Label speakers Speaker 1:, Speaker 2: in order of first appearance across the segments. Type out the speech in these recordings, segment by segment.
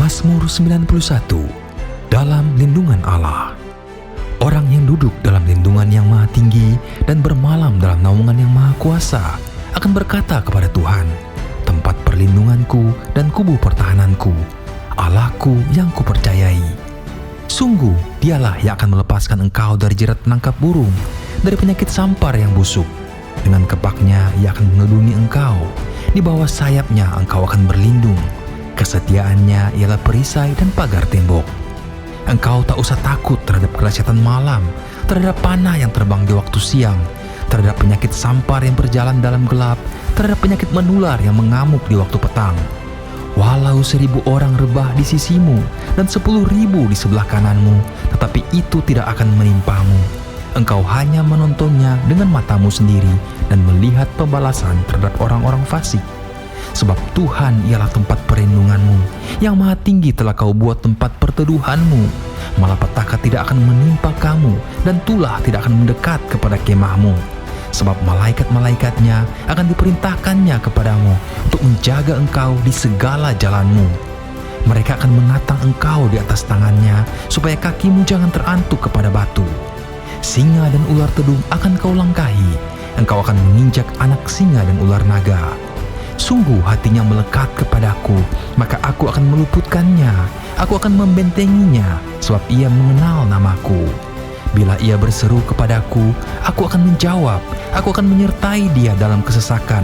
Speaker 1: Mazmur 91. Dalam lindungan Allah. Orang yang duduk dalam lindungan yang maha tinggi dan bermalam dalam naungan yang maha kuasa akan berkata kepada Tuhan, tempat perlindunganku dan kubu pertahananku, Allahku yang kupercayai. Sungguh dialah yang akan melepaskan engkau dari jerat penangkap burung, dari penyakit sampar yang busuk. Dengan kepaknya ia akan mengelindungi engkau, di bawah sayapnya engkau akan berlindung. Kesetiaannya ialah perisai dan pagar tembok. Engkau tak usah takut terhadap kelihatan malam, terhadap panah yang terbang di waktu siang, terhadap penyakit sampar yang berjalan dalam gelap, terhadap penyakit menular yang mengamuk di waktu petang. Walau 1.000 orang rebah di sisimu dan 10.000 di sebelah kananmu, tetapi itu tidak akan menimpamu. Engkau hanya menontonnya dengan matamu sendiri dan melihat pembalasan terhadap orang-orang fasik. Sebab Tuhan ialah tempat perlindunganmu, yang maha tinggi telah kau buat tempat perteduhanmu. Malapetaka tidak akan menimpa kamu, dan tulah tidak akan mendekat kepada kemahmu. Sebab malaikat-malaikatnya akan diperintahkannya kepadamu untuk menjaga engkau di segala jalanmu. Mereka akan menatang engkau di atas tangannya, supaya kakimu jangan terantuk kepada batu. Singa dan ular tedung akan kau langkahi, engkau akan menginjak anak singa dan ular naga. Sungguh hatinya melekat kepadaku, maka aku akan meluputkannya. Aku akan membentenginya, sebab ia mengenal namaku. Bila ia berseru kepadaku, aku akan menjawab. Aku akan menyertai dia dalam kesesakan.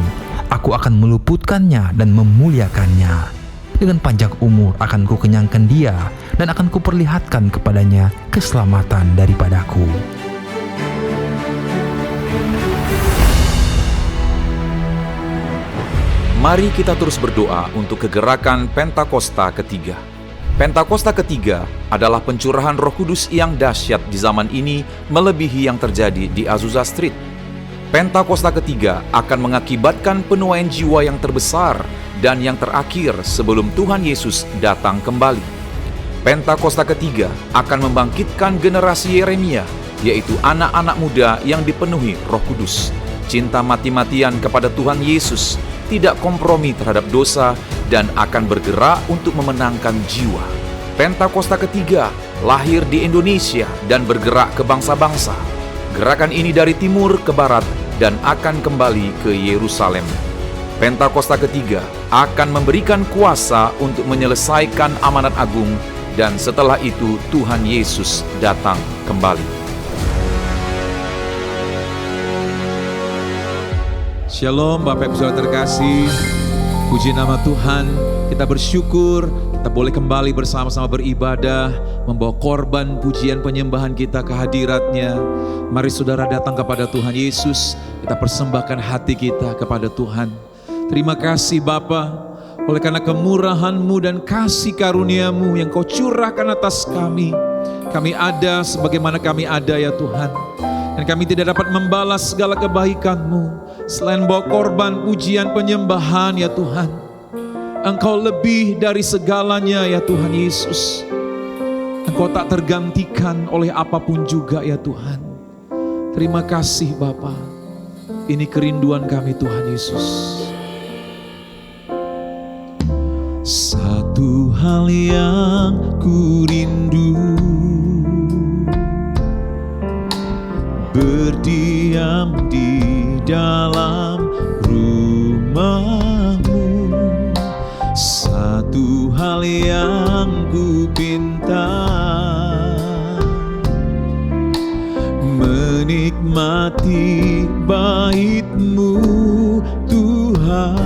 Speaker 1: Aku akan meluputkannya dan memuliakannya. Dengan panjang umur akan kukenyangkan dia, dan akan kuperlihatkan kepadanya keselamatan daripadaku.
Speaker 2: Mari kita terus berdoa untuk kegerakan Pentakosta ketiga. Pentakosta ketiga adalah pencurahan Roh Kudus yang dahsyat di zaman ini melebihi yang terjadi di Azusa Street. Pentakosta ketiga akan mengakibatkan penuaian jiwa yang terbesar dan yang terakhir sebelum Tuhan Yesus datang kembali. Pentakosta ketiga akan membangkitkan generasi Yeremia, yaitu anak-anak muda yang dipenuhi Roh Kudus, cinta mati-matian kepada Tuhan Yesus, tidak kompromi terhadap dosa, dan akan bergerak untuk memenangkan jiwa. Pentakosta ketiga lahir di Indonesia dan bergerak ke bangsa-bangsa. Gerakan ini dari timur ke barat dan akan kembali ke Yerusalem. Pentakosta ketiga akan memberikan kuasa untuk menyelesaikan amanat agung, dan setelah itu Tuhan Yesus datang kembali.
Speaker 3: Shalom Bapak Ibu Saudara terkasih, puji nama Tuhan. Kita bersyukur kita boleh kembali bersama-sama beribadah, membawa korban pujian penyembahan kita ke hadirat-Nya. Mari saudara datang kepada Tuhan Yesus, kita persembahkan hati kita kepada Tuhan. Terima kasih Bapa, oleh karena kemurahan-Mu dan kasih karunia-Mu yang Kau curahkan atas kami. Kami ada sebagaimana kami ada ya Tuhan, dan kami tidak dapat membalas segala kebaikan-Mu selain bawa korban pujian penyembahan ya Tuhan. Engkau lebih dari segalanya ya Tuhan Yesus. Engkau tak tergantikan oleh apapun juga ya Tuhan. Terima kasih Bapa. Ini kerinduan kami Tuhan Yesus. Satu hal yang ku rindu, berdiam di dalam rumah-Mu. Satu hal yang ku pinta, menikmati bait-Mu Tuhan.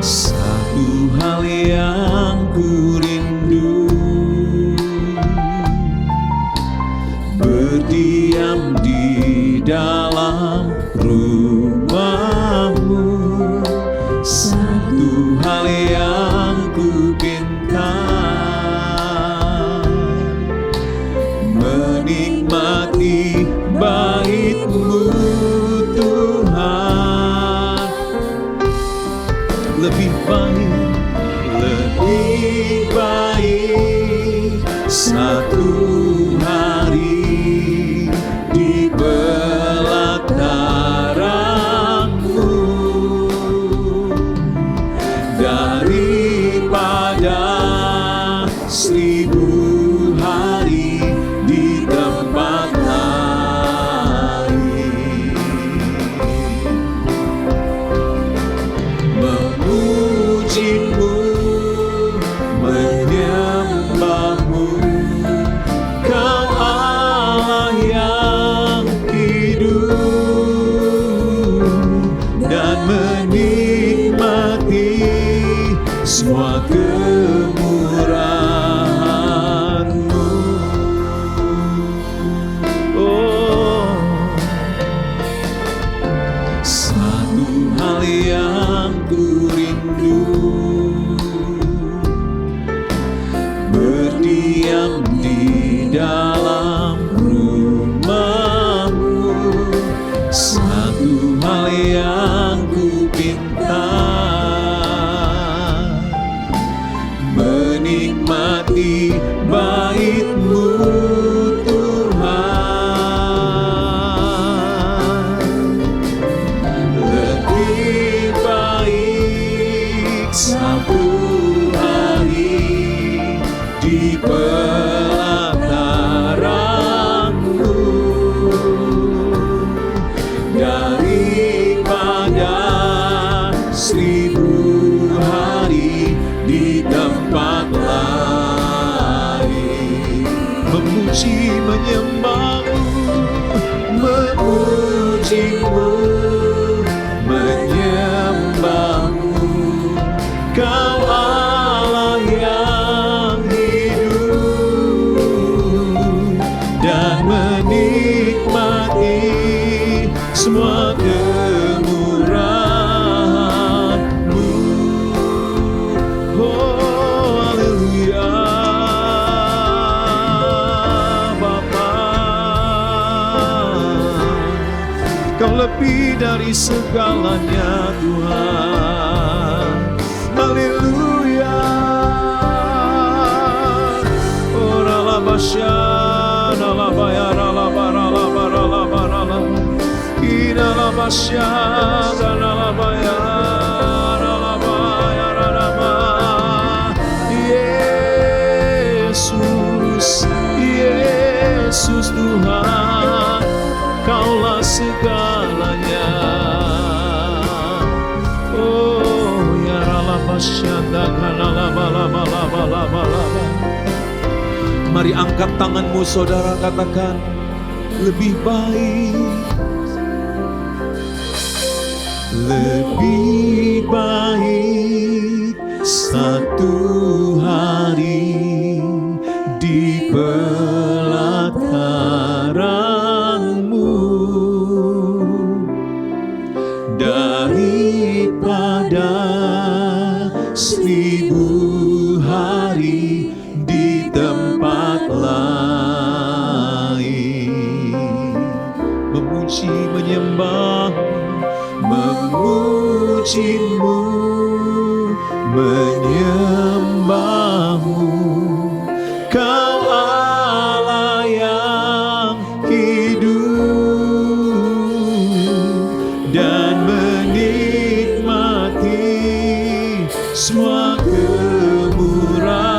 Speaker 3: Satu hal yang ku rindu, berdiam di dalam rumah-Mu. Satu hal yang ku pinta, menikmati bait-Mu Tuhan. Lebih baik satu hari di belakang semua kemurahan-Mu. Oh, satu hal yang ku rindu, berdiam di dalam rumah-Mu. Satu hal yang ku pinta, menikmati bait-Mu Tuhan. Lebih baik satu hari di pelataran-Mu daripada 1000 hari di tempat lain. Memuji menyembah-Mu, memuji-Mu, menyembah-Mu, Kau Allah yang hidup, dan menikmati semua kemurahan-Mu. Oh, haleluya, Bapa. Kau lebih dari segalanya, Tuhan. Haleluya. Oh, ralabasya, ralabaya, ralabara, ralabara, ralabara, inalabasya, ralabaya, ralabaya, ralaba. Yesus, Yesus Tuhan, Kaulah segalanya. Oh, ya ralabasya, dakalalabalabalabalaba. Mari angkat tanganmu, saudara, katakan, lebih baik, lebih baik satu hari di pelataran-Mu daripada 1000 hari di tempat lain. Memuji menyembah, memuji-Mu, menyembah-Mu, Kau Allah yang hidup, dan menikmati semua kemurahan-Mu.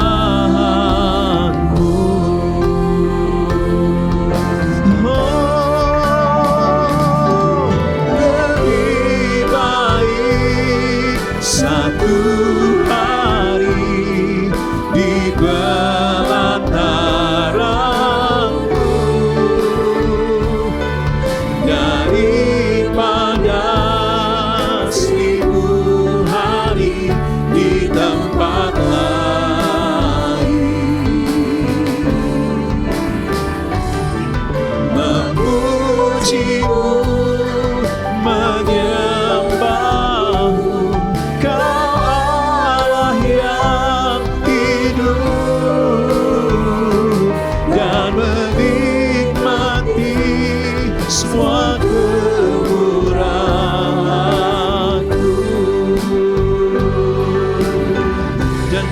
Speaker 3: Oh, lebih baik satu hari di pelataran-Mu daripada 1000 hari di tempat lain. Memuji-Mu, menyembah-Mu, Kau Allah yang hidup, dan menikmati semua kemurahan-Ku, dan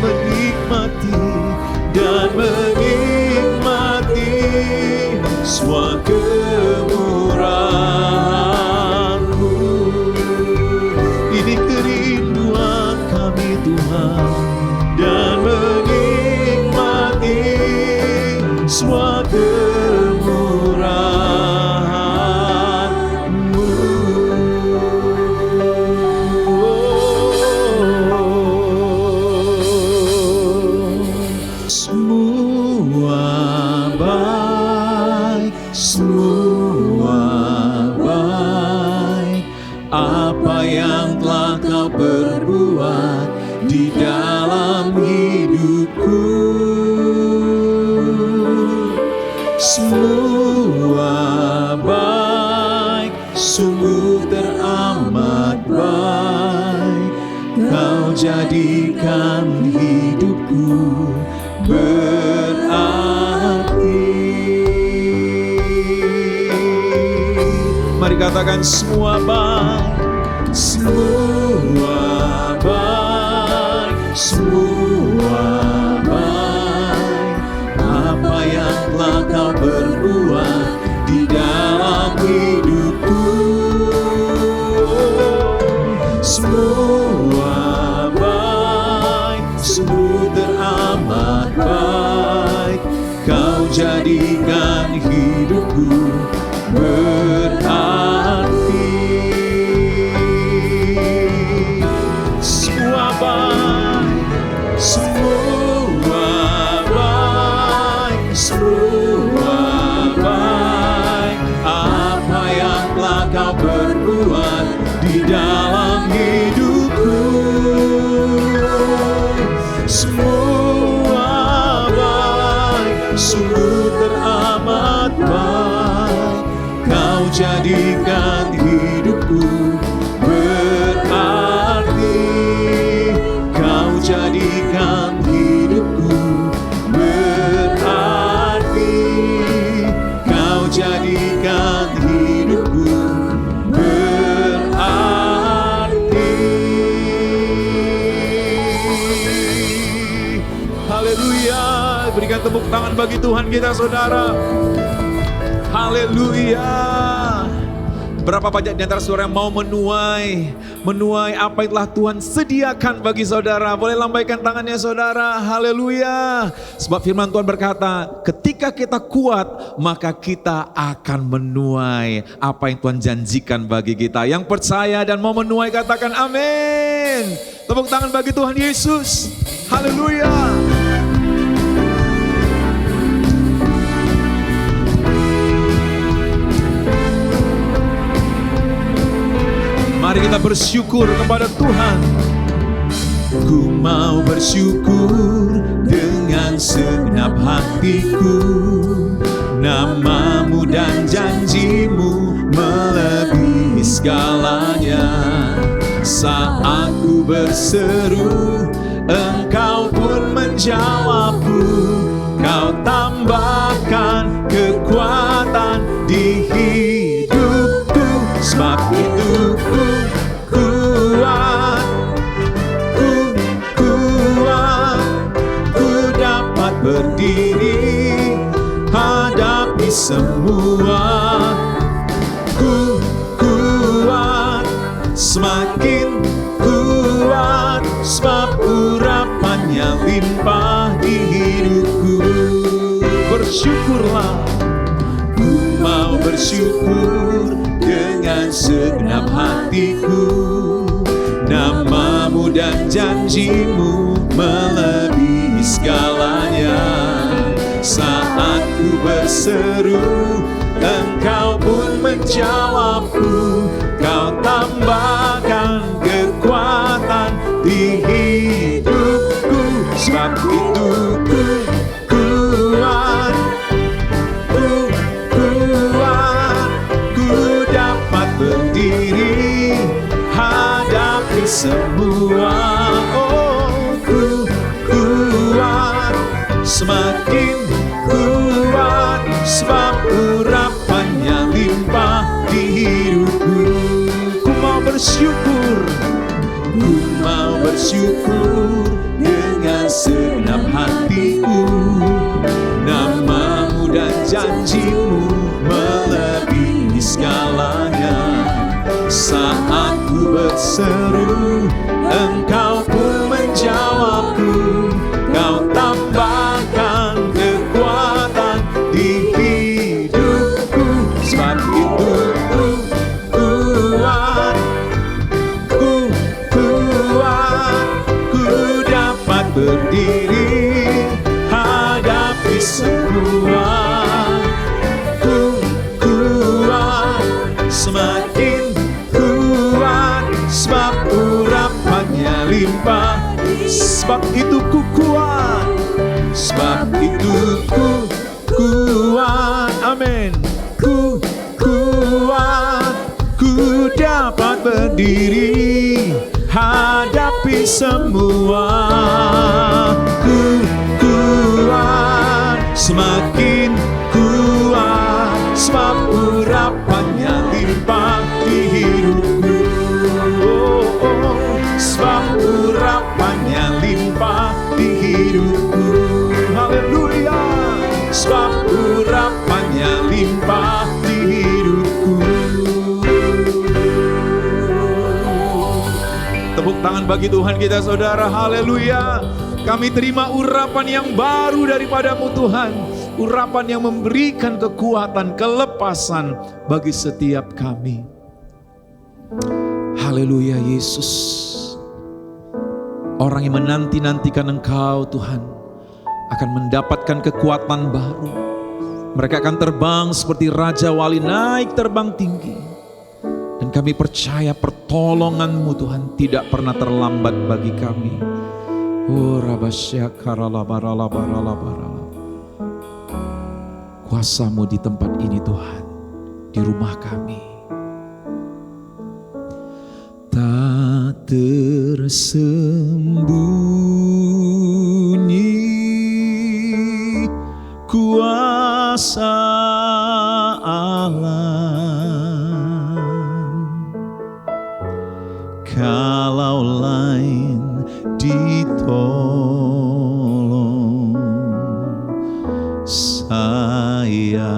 Speaker 3: menikmati semua kemurahan-Mu. Ini kerinduan kami, Tuhan, dan menikmati semua kemurahan-Mu. Semua baik, semua baik, apa yang telah Kau perbuat di dalam hidupku. Semua baik, sungguh teramat baik. Kau jadikan hidupku berarti. Mari katakan semua baik, semua baik, semua baik. Apa yang telah kau perbuat di dalam hidupku. Semua baik, sungguh teramat baik. Kau jadikan hidupku berarti. Semua baik, semua baik, semua baik. Apa yang telah kau perbuat di dalam hidupku. Semua baik, sungguh teramat baik. Kau jadikan hidupku berarti. Kau jadikan hidupku berarti. Kau jadikan hidupku berarti. Haleluya. Berikan tepuk tangan bagi Tuhan kita, saudara. Haleluya. Berapa banyak di antara saudara yang mau menuai apa yang telah Tuhan sediakan bagi saudara? Boleh lambaikan tangannya, saudara. Haleluya. Sebab firman Tuhan berkata, ketika kita kuat, maka kita akan menuai apa yang Tuhan janjikan bagi kita. Yang percaya dan mau menuai, katakan amin. Tepuk tangan bagi Tuhan Yesus. Haleluya. Mari kita bersyukur kepada Tuhan. Ku mau bersyukur dengan segenap hatiku. Namamu dan janjimu melebihi segalanya. Saat ku berseru, Engkau pun menjawabku. Kau tambahkan kekuatan di hidupku. Sebab itu ku kuat, ku dapat berdiri hadapi semua. Ku kuat, semakin kuat, sebab urapannya limpah di hidupku. Bersyukurlah, ku mau bersyukur dengan segenap hatiku. Namamu dan janjimu melebihi segalanya. Saat ku berseru, Engkau pun menjawabku. Kau tambahkan kekuatan di hidupku. Sebab itu ku kuat, ku dapat berdiri hadapi semua. Oh, ku kuat, semakin kuat, sebab urapannya limpah di hidupku. Ku mau bersyukur, ku mau bersyukur dengan segenap hatiku. Namamu dan janjimu melebihi segalanya. Saat ku berseru, Engkau pun menjawabku. Kau tambahkan kekuatan di hidupku. Sebab itu ku kuat, ku dapat berdiri hadapi semua. Ku kuat, semakin kuat, sebab urapannya limpah Sebab itu ku kuat, sebab itu ku kuat. Amin. Ku kuat, ku dapat berdiri hadapi semua. Ku kuat, semakin kuat, sebab urapannya limpah di hidupku. Sebab urapannya limpah di hidupku. Haleluya. Sebab urapannya limpah di hidupku. Tepuk tangan bagi Tuhan kita saudara. Haleluya. Kami terima urapan yang baru daripadamu Tuhan. Urapan yang memberikan kekuatan, kelepasan bagi setiap kami. Haleluya Yesus. Orang yang menanti-nantikan Engkau Tuhan akan mendapatkan kekuatan baru. Mereka akan terbang seperti Raja Wali, naik terbang tinggi. Dan kami percaya pertolongan-Mu Tuhan tidak pernah terlambat bagi kami. Oh kuasa-Mu di tempat ini Tuhan, di rumah kami. Tak tersembunyi kuasa Allah, kalau lain ditolong, saya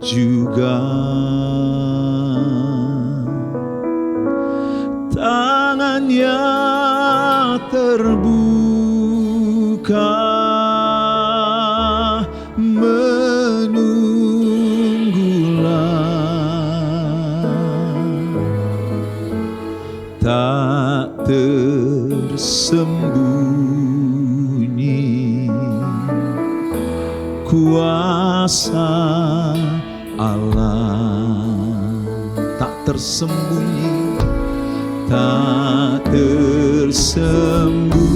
Speaker 3: juga. Tangannya terbuka menunggulah, tak tersembunyi kuasa Allah, tak tersembunyi, tak tersembunyi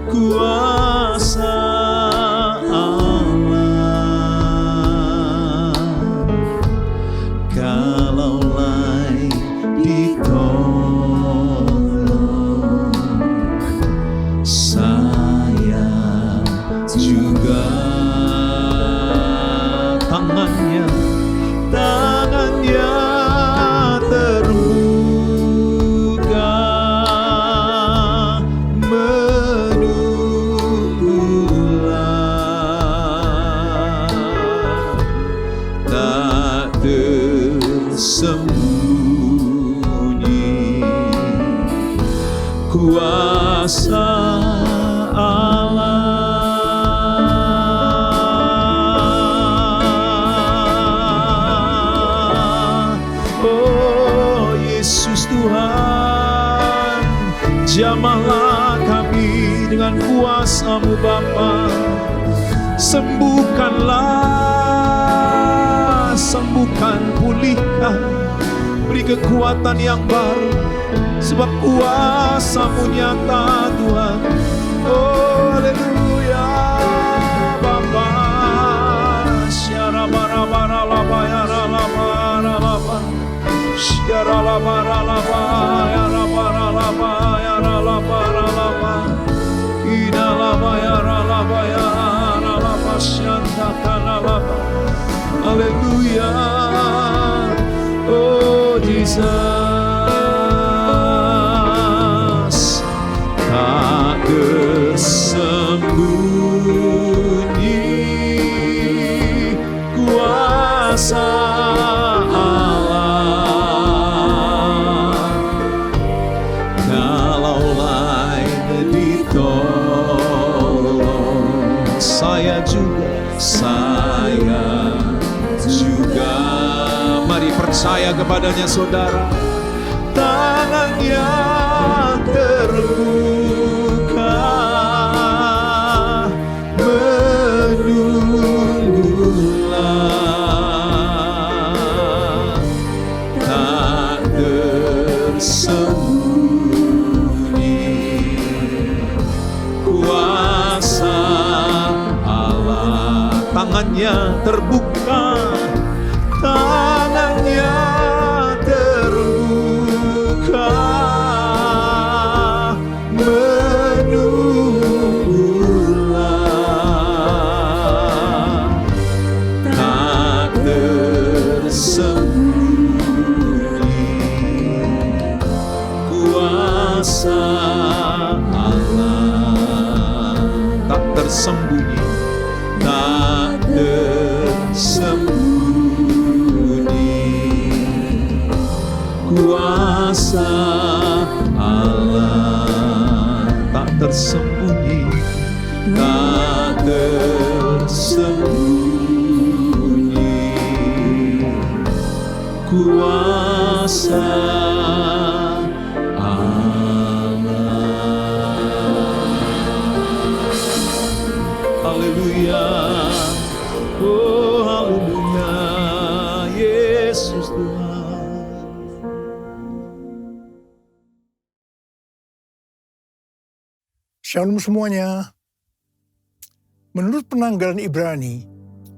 Speaker 3: kuasa Allah, kalau lain ditolong, saya juga. Tangannya terbuka menunggulah, tak tersembunyi kuasa Allah. Tuhan, jamahlah kami dengan kuasa-Mu Bapa. Sembuhkanlah, sembuhkan, pulihkan, beri kekuatan yang baru, sebab kuasa-Mu nyata Tuhan. Oh haleluya Bapa. Syarabarabaralabayaralabaralaba, Syaralabaralabayaralabaralaba, Inalabayaralabayaralaba, Syantakanalaba. Haleluya. Oh Jesus, tak tersembunyi kuasa Allah, kalau lain ditolong, saya juga. Mari percaya kepadanya saudara. Tangannya terbuka menunggulah, tak tersembunyi. Kuasa Allah, tangannya terbuka, tangannya terbuka, menunggulah, tak tersembunyi. Kuasa Allah tak tersembunyi, tak tersembunyi. Kuasa Allah tak tersembunyi, tak tersembunyi. Kuasa haleluya, oh haleluya, Yesus Tuhan.
Speaker 4: Shalom semuanya. Menurut penanggalan Ibrani,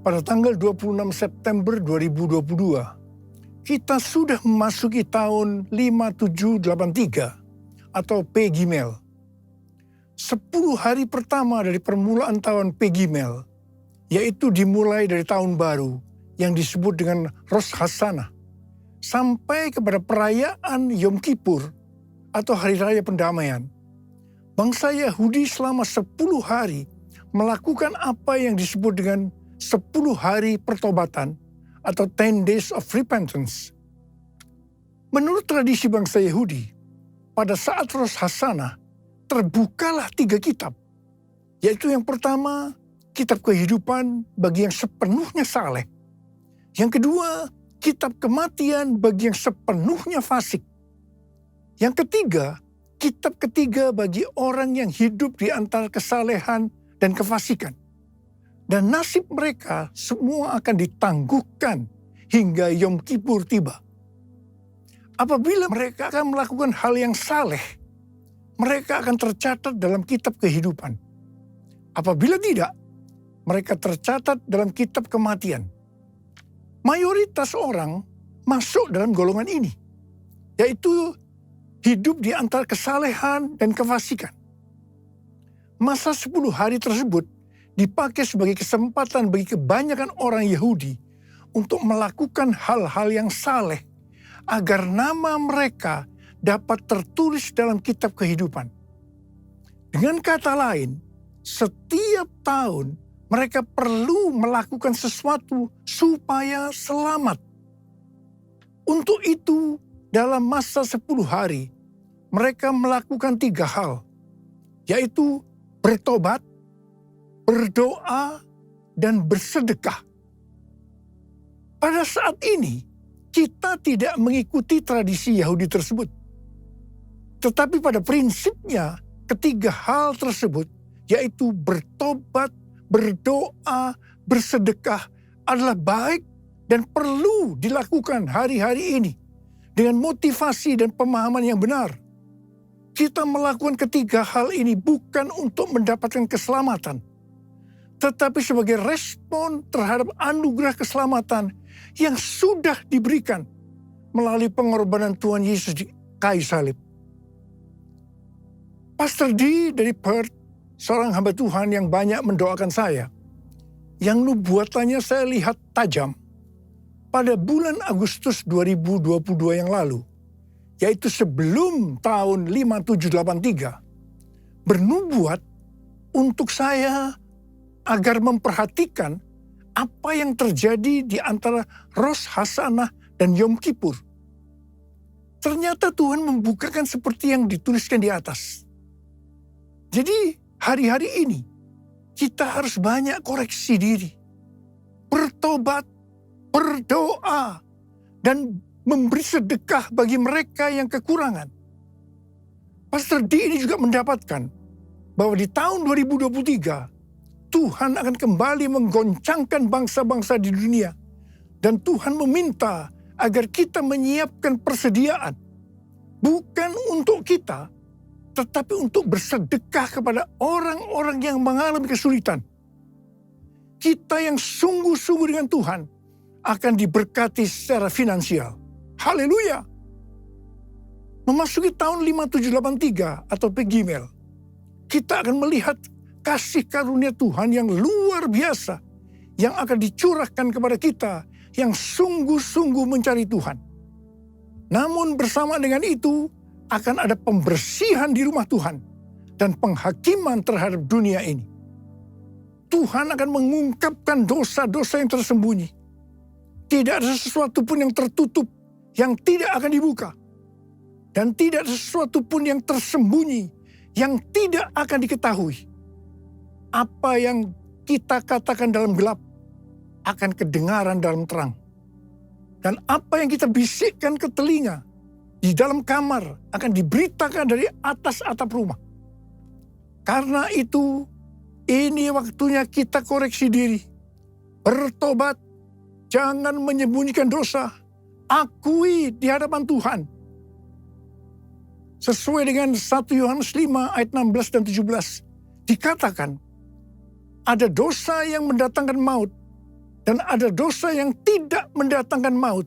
Speaker 4: pada tanggal 26 September 2022, kita sudah memasuki tahun 5783 atau P Gimel. 10 hari pertama dari permulaan tahun P Gimel, yaitu dimulai dari tahun baru yang disebut dengan Rosh Hashanah, sampai kepada perayaan Yom Kippur atau Hari Raya Pendamaian. Bangsa Yahudi selama 10 hari melakukan apa yang disebut dengan 10 hari pertobatan atau 10 days of repentance. Menurut tradisi bangsa Yahudi, pada saat Rosh Hashanah, terbukalah 3 kitab, yaitu yang pertama, kitab kehidupan bagi yang sepenuhnya saleh. Yang kedua, kitab kematian bagi yang sepenuhnya fasik. Yang ketiga, kitab ketiga bagi orang yang hidup di antara kesalehan dan kefasikan. Dan nasib mereka semua akan ditangguhkan hingga Yom Kippur tiba. Apabila mereka akan melakukan hal yang saleh, mereka akan tercatat dalam kitab kehidupan. Apabila tidak, mereka tercatat dalam kitab kematian. Mayoritas orang masuk dalam golongan ini, yaitu hidup di antara kesalehan dan kefasikan. Masa 10 hari tersebut dipakai sebagai kesempatan bagi kebanyakan orang Yahudi untuk melakukan hal-hal yang saleh agar nama mereka dapat tertulis dalam kitab kehidupan. Dengan kata lain, setiap tahun mereka perlu melakukan sesuatu supaya selamat. Untuk itu, dalam masa 10 hari, mereka melakukan 3 hal, yaitu bertobat, berdoa, dan bersedekah. Pada saat ini, kita tidak mengikuti tradisi Yahudi tersebut. Tetapi pada prinsipnya, ketiga hal tersebut, yaitu bertobat, berdoa, bersedekah, adalah baik dan perlu dilakukan hari-hari ini dengan motivasi dan pemahaman yang benar. Kita melakukan ketiga hal ini bukan untuk mendapatkan keselamatan, tetapi sebagai respon terhadap anugerah keselamatan yang sudah diberikan melalui pengorbanan Tuhan Yesus di kayu salib. Pastor D dari Perth, seorang hamba Tuhan yang banyak mendoakan saya, yang nubuatannya saya lihat tajam pada bulan Agustus 2022 yang lalu, yaitu sebelum tahun 5783, bernubuat untuk saya agar memperhatikan apa yang terjadi di antara Rosh Hashanah dan Yom Kippur. Ternyata Tuhan membukakan seperti yang dituliskan di atas. Jadi hari-hari ini kita harus banyak koreksi diri, bertobat, berdoa, dan memberi sedekah bagi mereka yang kekurangan. Pastor D ini juga mendapatkan bahwa di tahun 2023 Tuhan akan kembali menggoncangkan bangsa-bangsa di dunia, dan Tuhan meminta agar kita menyiapkan persediaan. bukan untuk kita, tetapi untuk bersedekah kepada orang-orang yang mengalami kesulitan. Kita yang sungguh-sungguh dengan Tuhan akan diberkati secara finansial. Haleluya! Memasuki tahun 5783 atau Pegimel, kita akan melihat kasih karunia Tuhan yang luar biasa yang akan dicurahkan kepada kita yang sungguh-sungguh mencari Tuhan. Namun bersama dengan itu akan ada pembersihan di rumah Tuhan dan penghakiman terhadap dunia ini. Tuhan akan mengungkapkan dosa-dosa yang tersembunyi. Tidak ada sesuatu pun yang tertutup yang tidak akan dibuka. Dan tidak ada sesuatu pun yang tersembunyi yang tidak akan diketahui. Apa yang kita katakan dalam gelap akan kedengaran dalam terang. Dan apa yang kita bisikkan ke telinga di dalam kamar akan diberitakan dari atas atap rumah. Karena itu, ini waktunya kita koreksi diri. Bertobat, jangan menyembunyikan dosa. Akui di hadapan Tuhan. Sesuai dengan 1 Yohanes 5 ayat 16 dan 17. Dikatakan, ada dosa yang mendatangkan maut. Dan ada dosa yang tidak mendatangkan maut.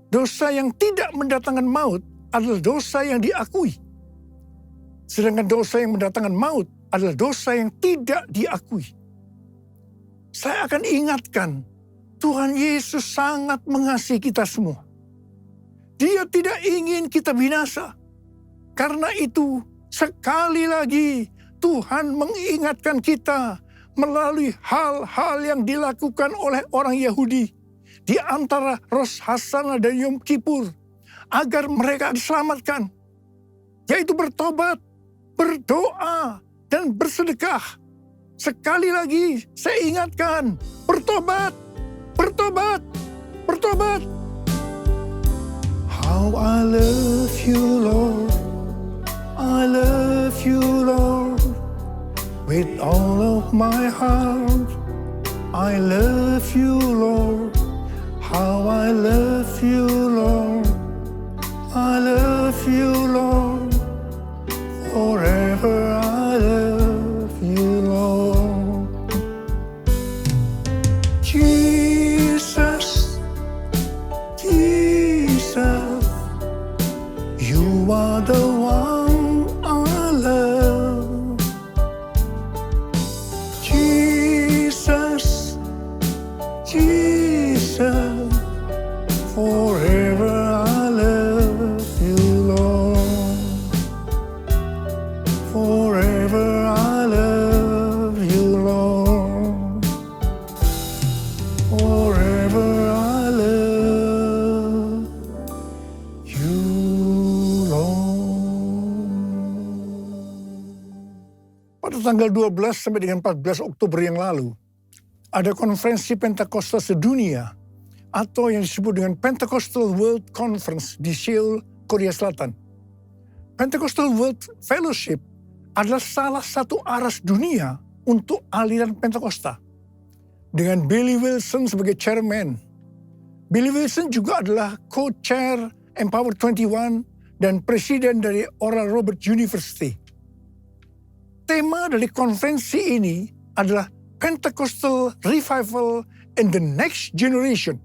Speaker 4: Dosa yang tidak mendatangkan maut adalah dosa yang diakui. Sedangkan dosa yang mendatangkan maut adalah dosa yang tidak diakui. Saya akan ingatkan, Tuhan Yesus sangat mengasihi kita semua. Dia tidak ingin kita binasa. Karena itu, sekali lagi Tuhan mengingatkan kita melalui hal-hal yang dilakukan oleh orang Yahudi di antara Rosh Hashanah dan Yom Kippur agar mereka diselamatkan, yaitu bertobat, berdoa, dan bersedekah. Sekali lagi saya ingatkan, bertobat, bertobat, bertobat. How I love you, Lord. I love you, Lord. With all of my heart, I love you, Lord. How I love you, Lord. I love you, Lord. Forever I love you, Lord. Jesus, Jesus, you are the one I love. Jesus, Jesus, forever I love you, Lord. Forever I love you, Lord. Forever I love you, Lord. Pada tanggal 12 sampai dengan 14 Oktober yang lalu, ada konferensi Pentakosta sedunia atau yang disebut dengan Pentecostal World Conference di Seoul, Korea Selatan. Pentecostal World Fellowship adalah salah satu aras dunia untuk aliran Pentakosta. Dengan Billy Wilson sebagai chairman. Billy Wilson juga adalah co-chair Empower 21 dan presiden dari Oral Roberts University. Tema dari konferensi ini adalah Pentecostal Revival in the Next Generation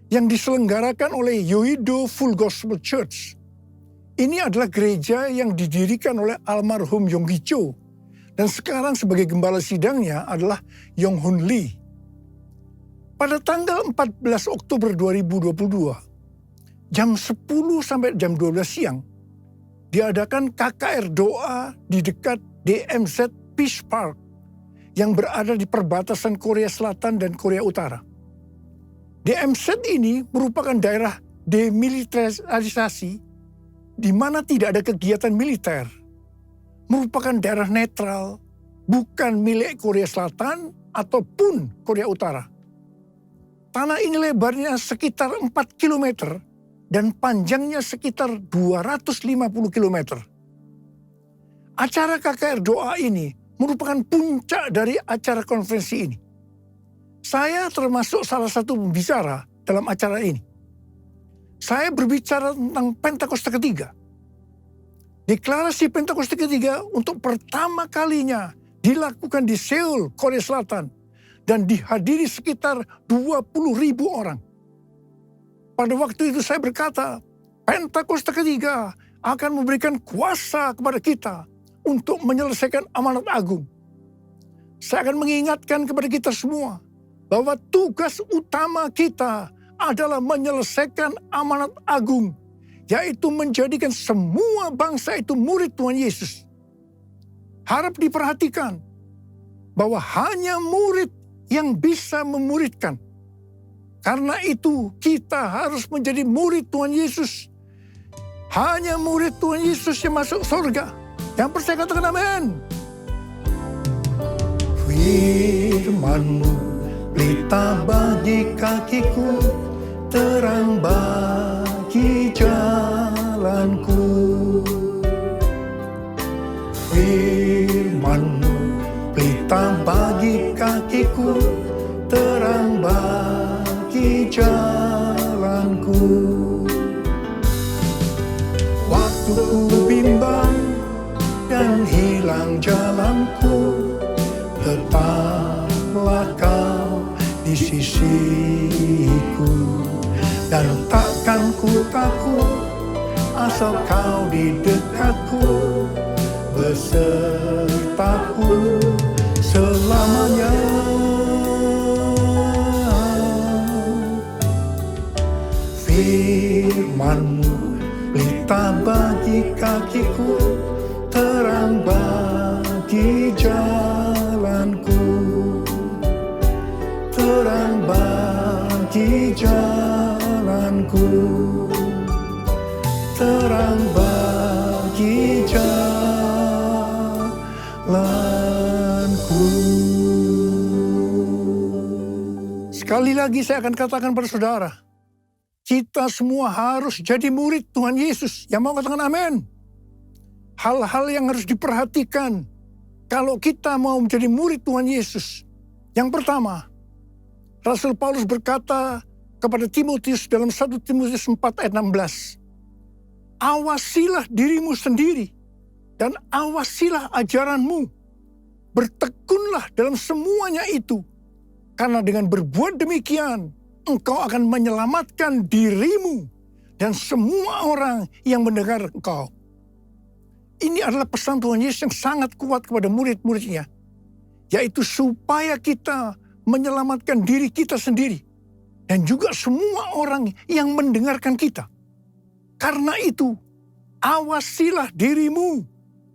Speaker 4: yang diselenggarakan oleh Yoido Full Gospel Church. Ini adalah gereja yang didirikan oleh almarhum Yong Gi Cho dan sekarang sebagai gembala sidangnya adalah Yong Hun Lee. Pada tanggal 14 Oktober 2022, jam 10 sampai jam 12 siang, diadakan KKR doa di dekat DMZ Peace Park yang berada di perbatasan Korea Selatan dan Korea Utara. DMZ ini merupakan daerah demilitarisasi di mana tidak ada kegiatan militer. Merupakan daerah netral, bukan milik Korea Selatan ataupun Korea Utara. Tanah ini lebarnya sekitar 4 km dan panjangnya sekitar 250 km. Acara KKR doa ini merupakan puncak dari acara konferensi ini. Saya termasuk salah satu pembicara dalam acara ini. saya berbicara tentang Pentakosta ketiga. Deklarasi Pentakosta ketiga untuk pertama kalinya dilakukan di Seoul, Korea Selatan. Dan dihadiri sekitar 20.000 orang. Pada waktu itu saya berkata, Pentakosta ketiga akan memberikan kuasa kepada kita untuk menyelesaikan amanat agung. Saya akan mengingatkan kepada kita semua bahwa tugas utama kita adalah menyelesaikan amanat agung, yaitu menjadikan semua bangsa itu murid Tuhan Yesus. Harap diperhatikan bahwa hanya murid yang bisa memuridkan. Karena itu kita harus menjadi murid Tuhan Yesus. Hanya murid Tuhan Yesus yang masuk surga. Yang percaya katakan amin. Firman-Mu pelita bagi kakiku, terang bagi jalanku. Firman-Mu pelita bagi kakiku, terang bagi jalanku. Waktu ku bimbang dan hilang jalanku, tetaplah Kau di sisiku. Dan takkan ku takut asal Kau di dekatku, besertaku selamanya. Firman-Mu pelita bagi kakiku, terang bagi jalanku. Terang bagi jalanku. Terang bagi jalanku. Sekali lagi saya akan katakan pada saudara, kita semua harus jadi murid Tuhan Yesus. Yang mau katakan amin. Hal-hal yang harus diperhatikan kalau kita mau menjadi murid Tuhan Yesus. Yang pertama, Rasul Paulus berkata kepada Timotius dalam 1 Timotius 4 ayat 16. Awasilah dirimu sendiri dan awasilah ajaranmu. Bertekunlah dalam semuanya itu. Karena dengan berbuat demikian, engkau akan menyelamatkan dirimu dan semua orang yang mendengar engkau. Ini adalah pesan Tuhan Yesus yang sangat kuat kepada murid-muridnya. Yaitu supaya kita menyelamatkan diri kita sendiri. Dan juga semua orang yang mendengarkan kita. Karena itu, awasilah dirimu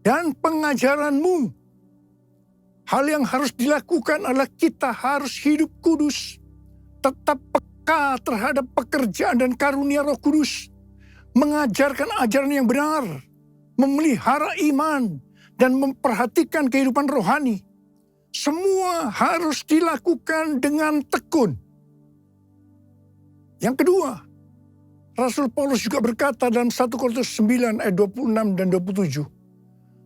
Speaker 4: dan pengajaranmu. Hal yang harus dilakukan adalah kita harus hidup kudus. Tetap peka terhadap pekerjaan dan karunia Roh Kudus. Mengajarkan ajaran yang benar. Memelihara iman dan memperhatikan kehidupan rohani. Semua harus dilakukan dengan tekun. Yang kedua, Rasul Paulus juga berkata dalam 1 Korintus 9 ayat 26 dan 27.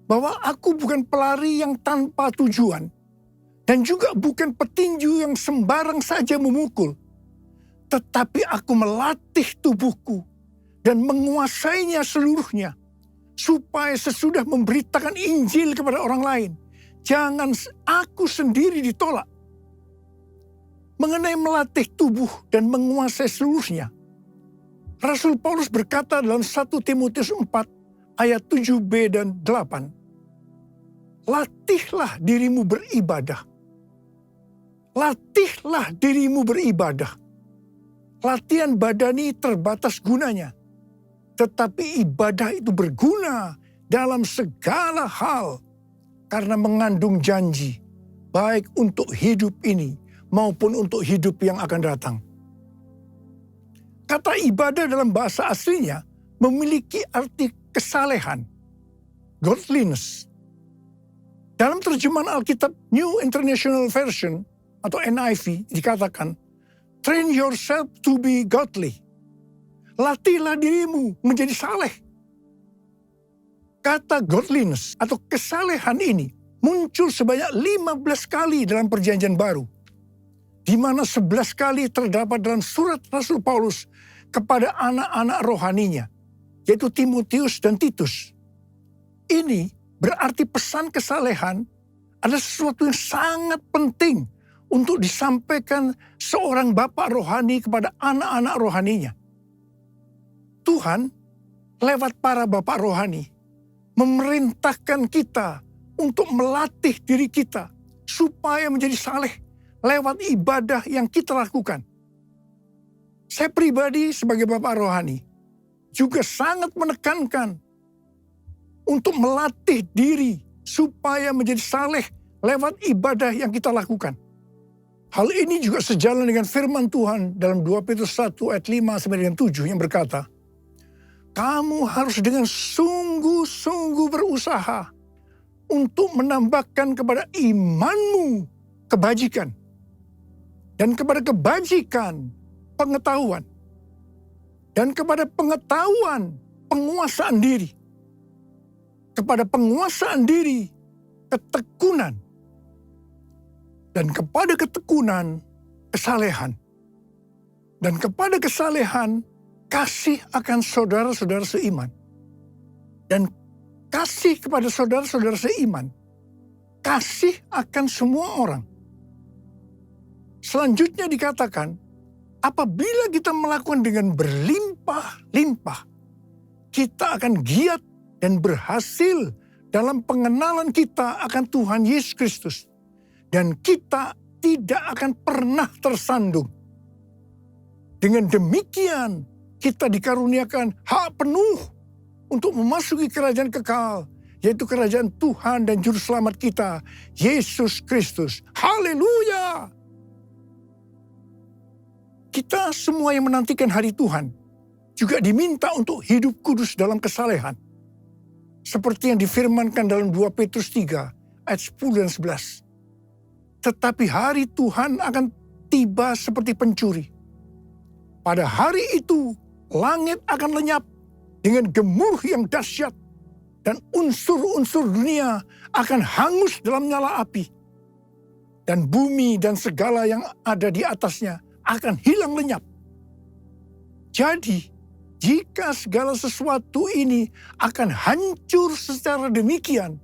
Speaker 4: Bahwa aku bukan pelari yang tanpa tujuan. Dan juga bukan petinju yang sembarang saja memukul. Tetapi aku melatih tubuhku dan menguasainya seluruhnya. Supaya sesudah memberitakan Injil kepada orang lain, jangan aku sendiri ditolak. Mengenai melatih tubuh dan menguasai seluruhnya, Rasul Paulus berkata dalam 1 Timotius 4 ayat 7b dan 8. Latihlah dirimu beribadah. Latihlah dirimu beribadah. Latihan badani terbatas gunanya. Tetapi ibadah itu berguna dalam segala hal. Karena mengandung janji. Baik untuk hidup ini maupun untuk hidup yang akan datang. Kata ibadah dalam bahasa aslinya memiliki arti kesalehan. Godliness. Dalam terjemahan Alkitab New International Version atau NIV dikatakan, train yourself to be godly. Latihlah dirimu menjadi saleh. Kata godliness atau kesalehan ini muncul sebanyak 15 kali dalam Perjanjian Baru. di mana 11 kali terdapat dalam surat Rasul Paulus kepada anak-anak rohaninya, yaitu Timotius dan Titus. Ini berarti pesan kesalehan adalah sesuatu yang sangat penting untuk disampaikan seorang bapak rohani kepada anak-anak rohaninya. Tuhan lewat para bapak rohani memerintahkan kita untuk melatih diri kita supaya menjadi saleh lewat ibadah yang kita lakukan. Saya pribadi sebagai bapak rohani juga sangat menekankan untuk melatih diri supaya menjadi saleh lewat ibadah yang kita lakukan. Hal ini juga sejalan dengan firman Tuhan dalam 2 Petrus 1 ayat 5 sampai dengan 7 yang berkata, kamu harus dengan sungguh-sungguh berusaha untuk menambahkan kepada imanmu kebajikan, dan kepada kebajikan pengetahuan, dan kepada pengetahuan penguasaan diri, kepada penguasaan diri ketekunan, dan kepada ketekunan kesalehan, dan kepada kesalehan kasih akan saudara-saudara seiman, dan kasih kepada saudara-saudara seiman, kasih akan semua orang. Selanjutnya dikatakan, apabila kita melakukan dengan berlimpah-limpah, kita akan giat dan berhasil dalam pengenalan kita akan Tuhan Yesus Kristus. Dan kita tidak akan pernah tersandung. Dengan demikian, kita dikaruniakan hak penuh untuk memasuki kerajaan kekal, yaitu kerajaan Tuhan dan Juru Selamat kita, Yesus Kristus. Haleluya! Kita semua yang menantikan hari Tuhan juga diminta untuk hidup kudus dalam kesalehan. Seperti yang difirmankan dalam 2 Petrus 3 ayat 10 dan 11. Tetapi hari Tuhan akan tiba seperti pencuri. Pada hari itu langit akan lenyap dengan gemuruh yang dahsyat, dan unsur-unsur dunia akan hangus dalam nyala api. Dan bumi dan segala yang ada di atasnya akan hilang lenyap. Jadi, jika segala sesuatu ini akan hancur secara demikian,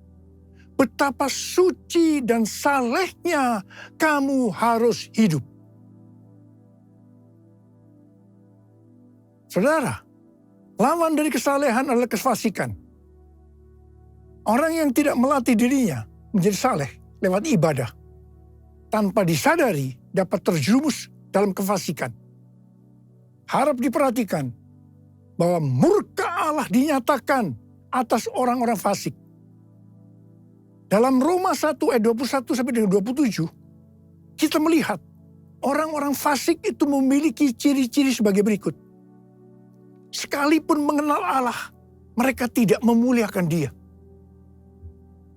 Speaker 4: betapa suci dan salehnya kamu harus hidup. Saudara, lawan dari kesalehan adalah kefasikan. Orang yang tidak melatih dirinya menjadi saleh lewat ibadah, tanpa disadari dapat terjerumus dalam kefasikan. Harap diperhatikan bahwa murka Allah dinyatakan atas orang-orang fasik. Dalam Roma 1 ayat 21 sampai dengan 27, kita melihat orang-orang fasik itu memiliki ciri-ciri sebagai berikut. Sekalipun mengenal Allah, mereka tidak memuliakan Dia.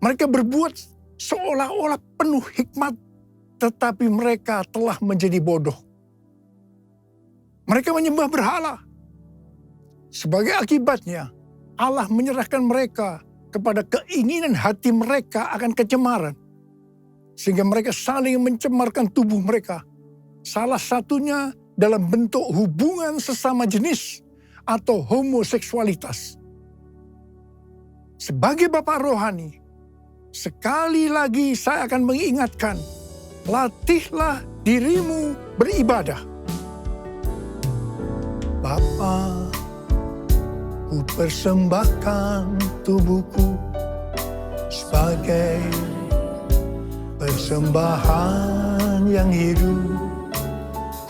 Speaker 4: Mereka berbuat seolah-olah penuh hikmat, tetapi mereka telah menjadi bodoh. Mereka menyembah berhala. Sebagai akibatnya, Allah menyerahkan mereka kepada keinginan hati mereka akan kecemaran. Sehingga mereka saling mencemarkan tubuh mereka. Salah satunya dalam bentuk hubungan sesama jenis atau homoseksualitas. Sebagai bapak rohani, sekali lagi saya akan mengingatkan, latihlah dirimu beribadah. Bapa, ku persembahkan tubuhku sebagai persembahan yang hidup,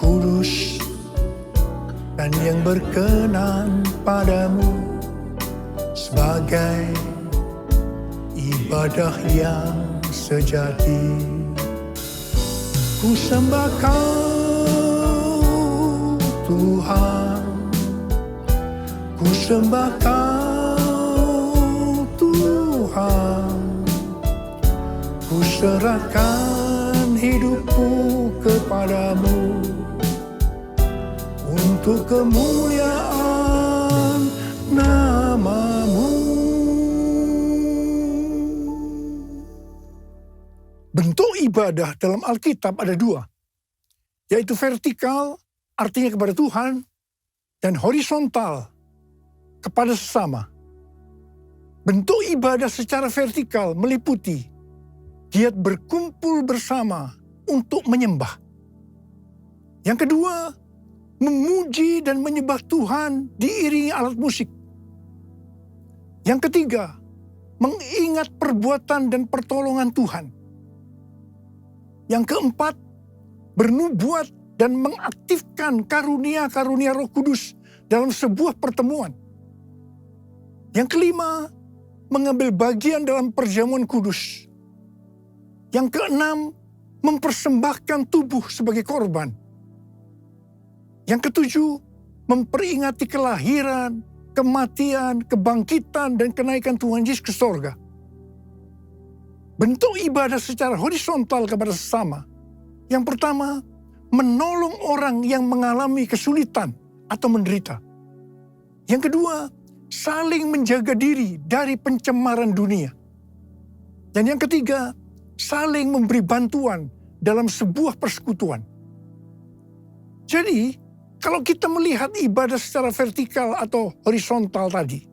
Speaker 4: kudus, dan yang berkenan padamu, sebagai ibadah yang sejati. Ku sembah Kau, Tuhan. Ku sembah Kau, Tuhan. Ku serahkan hidupku kepadamu untuk kemuliaan nama-Mu. Bentuk ibadah dalam Alkitab ada dua, yaitu vertikal artinya kepada Tuhan, dan horizontal kepada sesama. Bentuk ibadah secara vertikal meliputi giat berkumpul bersama untuk menyembah. Yang kedua, memuji dan menyembah Tuhan diiringi alat musik. Yang ketiga, mengingat perbuatan dan pertolongan Tuhan. Yang keempat, bernubuat dan mengaktifkan karunia-karunia Roh Kudus dalam sebuah pertemuan. Yang kelima, mengambil bagian dalam perjamuan kudus. Yang keenam, mempersembahkan tubuh sebagai korban. Yang ketujuh, memperingati kelahiran, kematian, kebangkitan, dan kenaikan Tuhan Yesus ke sorga. Bentuk ibadah secara horizontal kepada sesama. Yang pertama, menolong orang yang mengalami kesulitan atau menderita. Yang kedua, saling menjaga diri dari pencemaran dunia. Dan yang ketiga, saling memberi bantuan dalam sebuah persekutuan. Jadi, kalau kita melihat ibadah secara vertikal atau horizontal tadi,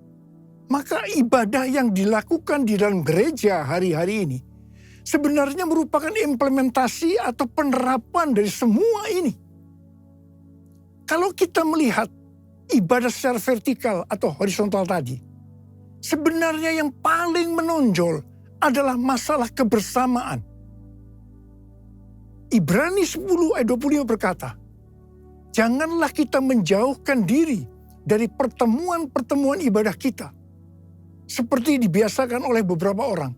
Speaker 4: maka ibadah yang dilakukan di dalam gereja hari-hari ini sebenarnya merupakan implementasi atau penerapan dari semua ini. Kalau kita melihat ibadah secara vertikal atau horizontal tadi, sebenarnya yang paling menonjol adalah masalah kebersamaan. Ibrani 10 ayat 25 berkata, janganlah kita menjauhkan diri dari pertemuan-pertemuan ibadah kita, seperti dibiasakan oleh beberapa orang.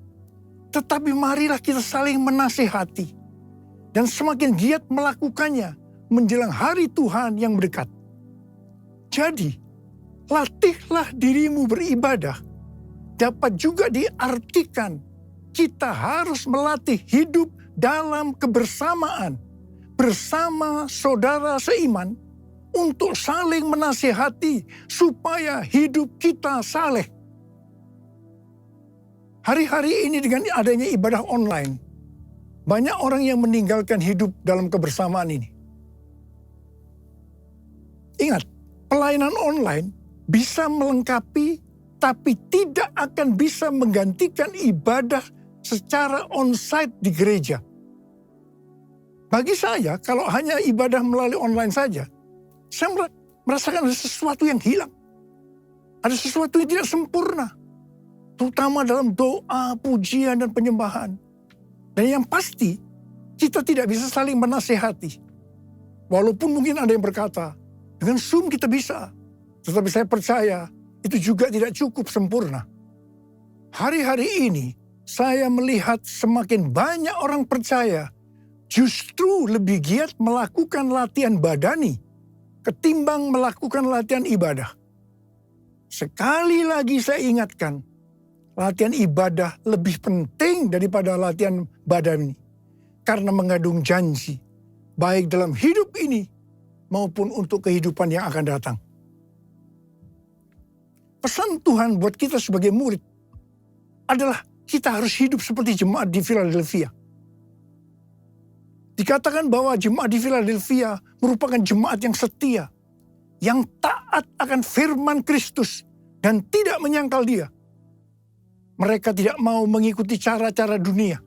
Speaker 4: Tetapi marilah kita saling menasihati, dan semakin giat melakukannya menjelang hari Tuhan yang mendekat. Jadi, latihlah dirimu beribadah, dapat juga diartikan kita harus melatih hidup dalam kebersamaan bersama saudara seiman untuk saling menasihati supaya hidup kita saleh. Hari-hari ini dengan adanya ibadah online, banyak orang yang meninggalkan hidup dalam kebersamaan ini. Ingat, pelayanan online bisa melengkapi tapi tidak akan bisa menggantikan ibadah secara onsite di gereja. Bagi saya, kalau hanya ibadah melalui online saja, saya merasakan ada sesuatu yang hilang. Ada sesuatu yang tidak sempurna. Terutama dalam doa, pujian, dan penyembahan. Dan yang pasti, kita tidak bisa saling menasehati. Walaupun mungkin ada yang berkata, dengan Zoom kita bisa. Tetapi saya percaya, itu juga tidak cukup sempurna. Hari-hari ini, saya melihat semakin banyak orang percaya justru lebih giat melakukan latihan badani ketimbang melakukan latihan ibadah. Sekali lagi saya ingatkan, latihan ibadah lebih penting daripada latihan badani karena mengandung janji baik dalam hidup ini maupun untuk kehidupan yang akan datang. Pesan Tuhan buat kita sebagai murid adalah kita harus hidup seperti jemaat di Philadelphia. Dikatakan bahwa jemaat di Philadelphia merupakan jemaat yang setia, yang taat akan firman Kristus dan tidak menyangkal Dia. Mereka tidak mau mengikuti cara-cara dunia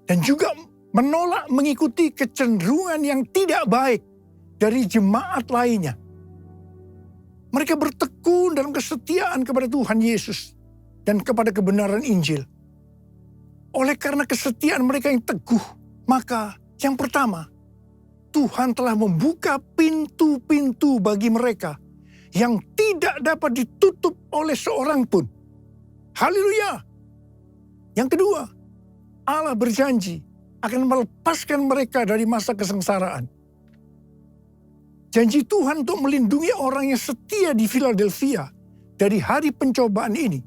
Speaker 4: dan juga menolak mengikuti kecenderungan yang tidak baik dari jemaat lainnya. Mereka bertekun dalam kesetiaan kepada Tuhan Yesus dan kepada kebenaran Injil. Oleh karena kesetiaan mereka yang teguh, maka yang pertama, Tuhan telah membuka pintu-pintu bagi mereka yang tidak dapat ditutup oleh seorang pun. Haleluya! Yang kedua, Allah berjanji akan melepaskan mereka dari masa kesengsaraan. Janji Tuhan untuk melindungi orang yang setia di Philadelphia dari hari pencobaan ini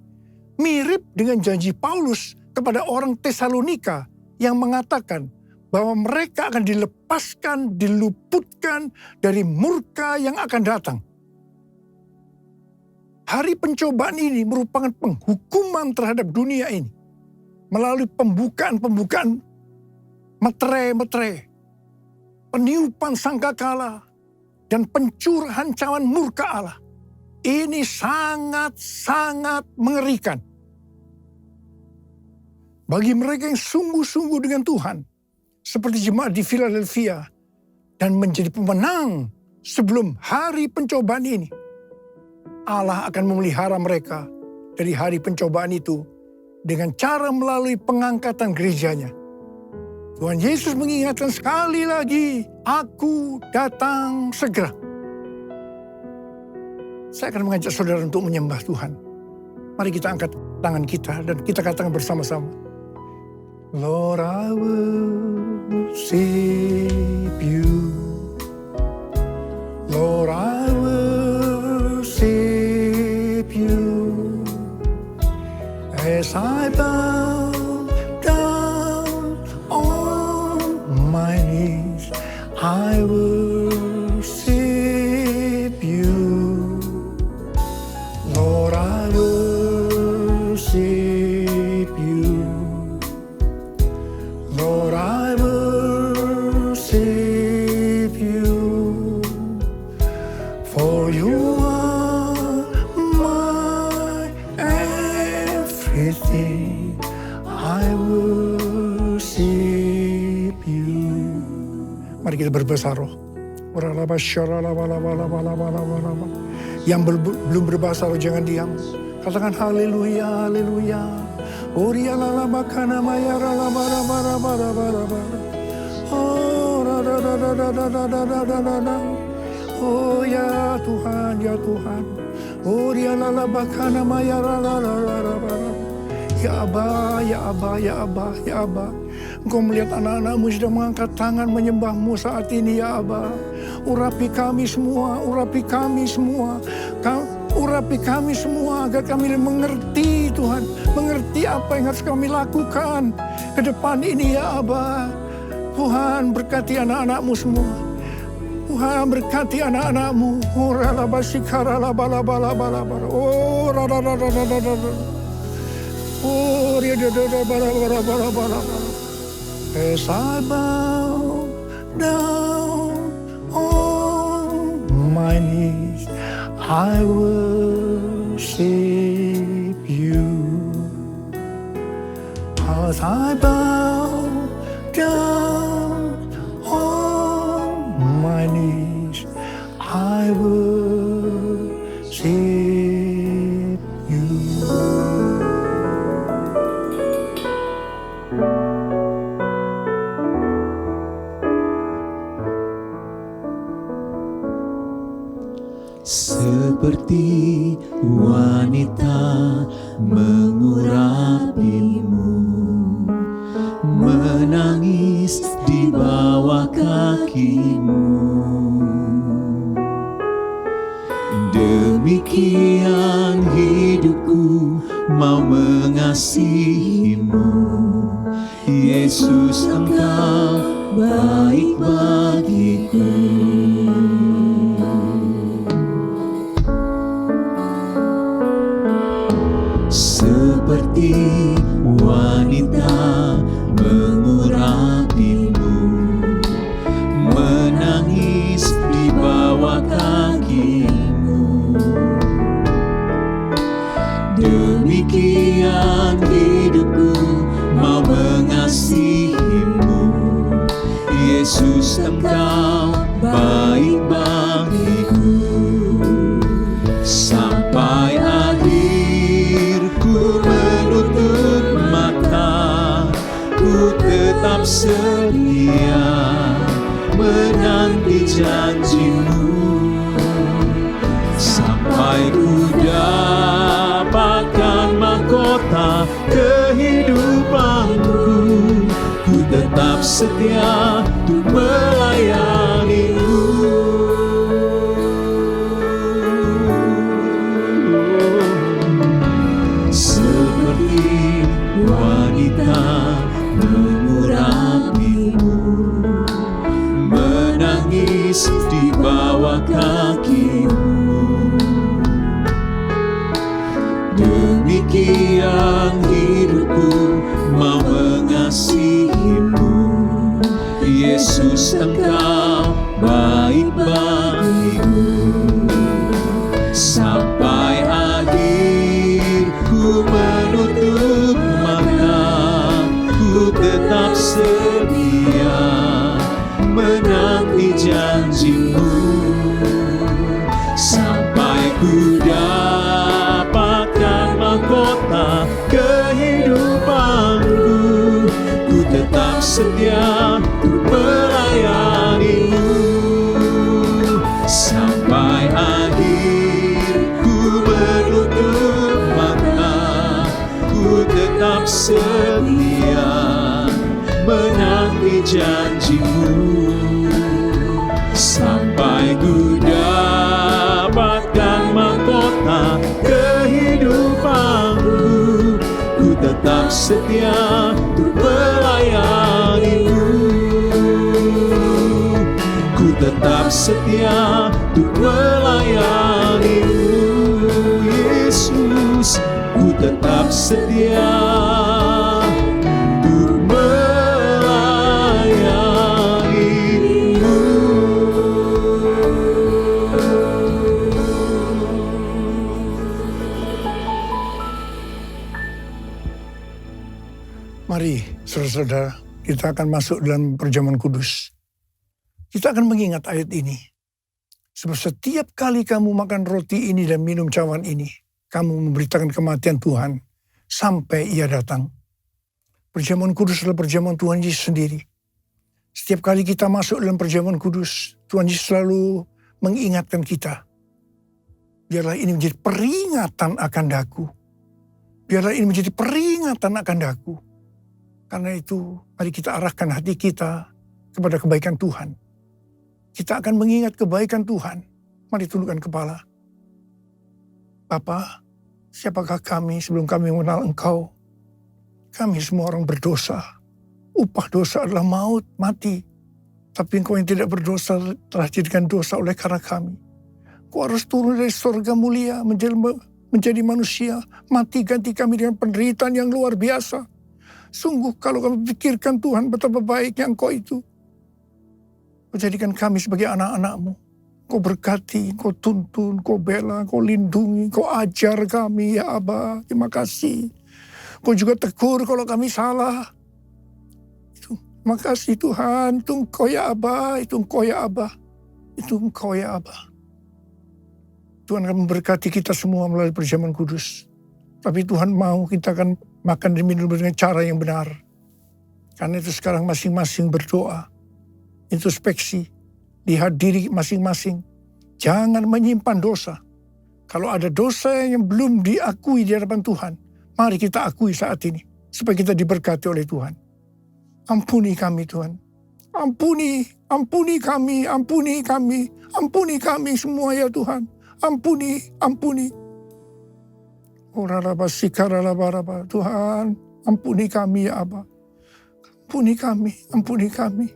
Speaker 4: mirip dengan janji Paulus kepada orang Tesalonika yang mengatakan bahwa mereka akan dilepaskan, diluputkan dari murka yang akan datang. Hari pencobaan ini merupakan penghukuman terhadap dunia ini melalui pembukaan-pembukaan metere-metere. peniupan sangkakala, dan pencurahan cawan murka Allah. Ini sangat-sangat mengerikan. Bagi mereka yang sungguh-sungguh dengan Tuhan, seperti jemaat di Philadelphia, dan menjadi pemenang sebelum hari pencobaan ini, Allah akan memelihara mereka dari hari pencobaan itu dengan cara melalui pengangkatan gerejanya. Tuhan Yesus mengingatkan sekali lagi, "Aku datang segera." Saya akan mengajak saudara untuk menyembah Tuhan. Mari kita angkat tangan kita dan kita katakan bersama-sama, "Lord, I worship you. Lord, I worship you. As I bow down on my knees, I worship you. Lord, I worship you. Lord, I worship you. For you are my everything. I worship you." Mari kita berbahasa roh. Yang belum berbahasa roh jangan diam. Katakan haleluya, haleluya. Oria lala bakana maya lala bara bara bara bara bara. Oh da da da da da da da da da da. Oh ya Tuhan, ya Tuhan. Oria lala bakana maya lala lala bara. Ya Aba, ya Aba, ya Aba, ya Aba. Engkau melihat anak-anakmu sudah mengangkat tangan menyembahmu saat ini, ya Aba. Urapi kami semua, urapi kami semua. Urapi kami semua agar kami mengerti Tuhan. Mengerti apa yang harus kami lakukan ke depan ini, ya Aba. Tuhan berkati anak-anakmu semua. Tuhan berkati anak-anakmu. Oh ralabasikara labalabalabalabala. Oh radadadadadadada. Oh riadadadabalabalabala. As I bow down on my knees, I worship you. As I bow down on my knees, I worship you.
Speaker 3: Seperti wanita mengurapimu, menangis di bawah kakimu. Demikian hidupku mau mengasihimu. Yesus, Engkau baik bagiku. Seperti wanita mengurapimu, menangis di bawah kakimu. Demikian hidupku mau mengasihimu. Yesus, Engkau baik bagiku. Sampai akhirku menutup mata, ku tetap setia menanti janjimu. Sampai ku dapatkan mahkota kehidupanku, ku tetap setia untuk melayanimu. Seperti wanita mengurapimu, menangis di bawah kakimu. Demikian hidupku mau mengasihimu. Yesus, Engkau ku dapatkan mahkota kehidupanku. Ku tetap setia untuk melayanimu sampai akhir. Ku berlutut maka ku tetap setia menanti janjimu sampai ku dapatkan mahkota kehidupanku. Ku tetap setia untuk melayanimu. Ku tetap setia untuk melayanimu, Yesus. Ku tetap setia untuk melayanimu.
Speaker 4: Mari, saudara-saudara, kita akan masuk dalam perjamuan kudus. Kita akan mengingat ayat ini. Sebab setiap kali kamu makan roti ini dan minum cawan ini, kamu memberitakan kematian Tuhan sampai Ia datang. Perjamuan kudus adalah perjamuan Tuhan Yesus sendiri. Setiap kali kita masuk dalam perjamuan kudus, Tuhan Yesus selalu mengingatkan kita. Biarlah ini menjadi peringatan akan daku. Biarlah ini menjadi peringatan akan daku. Karena itu, mari kita arahkan hati kita kepada kebaikan Tuhan. Kita akan mengingat kebaikan Tuhan. Mari tundukkan kepala. Bapa, siapakah kami sebelum kami mengenal Engkau? Kami semua orang berdosa. Upah dosa adalah maut, mati. Tapi Engkau yang tidak berdosa telah jadikan dosa oleh karena kami. Engkau harus turun dari surga mulia menjadi manusia. Mati ganti kami dengan penderitaan yang luar biasa. Sungguh kalau kami pikirkan Tuhan betapa baiknya Engkau itu. Kau jadikan kami sebagai anak-anak-Mu. Kau berkati, Kau tuntun, Kau bela, Kau lindungi, Kau ajar kami, ya Aba. Terima kasih. Kau juga tegur kalau kami salah. Terima kasih Tuhan. Itu Engkau ya Aba, itu Engkau ya Aba. Itu Engkau ya Aba. Tuhan akan memberkati kita semua melalui perjamuan kudus. Tapi Tuhan mau kita akan makan dan minum dengan cara yang benar. Karena itu sekarang masing-masing berdoa. Introspeksi, lihat diri masing-masing. Jangan menyimpan dosa. Kalau ada dosa yang belum diakui di hadapan Tuhan, mari kita akui saat ini. Supaya kita diberkati oleh Tuhan. Ampuni kami Tuhan. Ampuni kami, ampuni kami. Ampuni kami semua ya Tuhan. Ampuni. Tuhan, ampuni kami ya Aba. Ampuni kami.